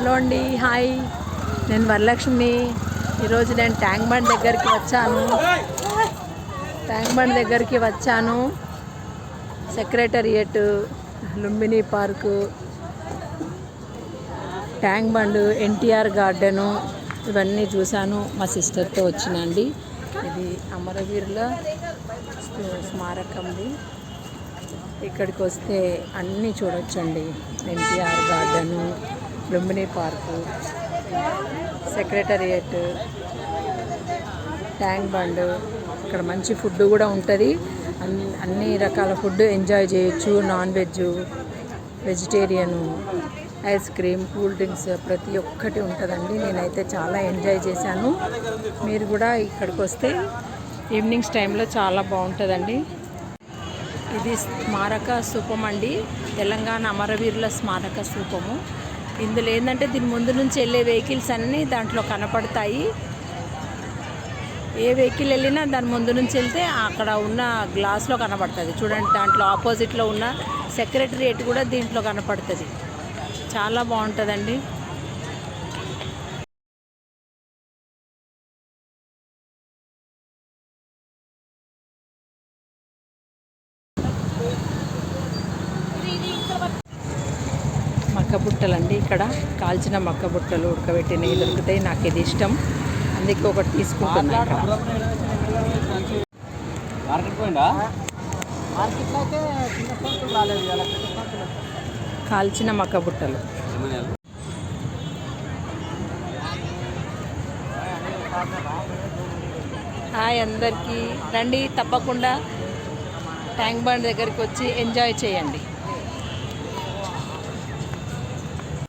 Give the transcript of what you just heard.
Hello అండి, hi. నేను వరలక్ష్మిని. ఈరోజు నేను ట్యాంక్ బండ్ దగ్గరికి వచ్చాను. Secretariat, Lumbini park, tank bund, NTR garden ఇవన్నీ చూశాను. మా సిస్టర్తో వచ్చినండి. ఇది అమరవీరుల స్మారకంది. ఇక్కడికి వస్తే అన్నీ చూడొచ్చండి. NTR garden, Lumbini park, secretariat, tank bund. ఇక్కడ మంచి ఫుడ్ కూడా ఉంటుంది. అన్ని రకాల ఫుడ్ ఎంజాయ్ చేయొచ్చు. Non veg, vegetarian, ice cream, cool drinks ప్రతి ఒక్కటి ఉంటుందండి. నేనైతే చాలా ఎంజాయ్ చేశాను. మీరు కూడా ఇక్కడికి వస్తే ఈవినింగ్స్ టైంలో చాలా బాగుంటుందండి. ఇది స్మారక స్థూపం అండి, తెలంగాణ అమరవీరుల స్మారక స్థూపము. ఇందులో ఏంటంటే దీని ముందు నుంచి వెళ్ళే వెహికల్స్ అన్నీ దాంట్లో కనపడతాయి. ఏ వెహికల్ వెళ్ళినా దాని ముందు నుంచి వెళ్తే అక్కడ ఉన్న గ్లాస్లో కనపడుతుంది. చూడండి, దాంట్లో ఆపోజిట్లో ఉన్న సెక్రటేరియట్ కూడా దీంట్లో కనపడుతుంది. చాలా బాగుంటుందండి. మక్క బుట్టలండి, ఇక్కడ కాల్చిన మక్క బుట్టలు, ఉడకబెట్టినవి దొరుకుతాయి. నాకు ఇది ఇష్టం, అందుకే ఒకటి తీసుకుంటున్నాను. కాల్చిన మక్క బుట్టలు. హాయ్ అందరికీ, రండి తప్పకుండా ట్యాంక్ బండ్ దగ్గరికి వచ్చి ఎంజాయ్ చేయండి.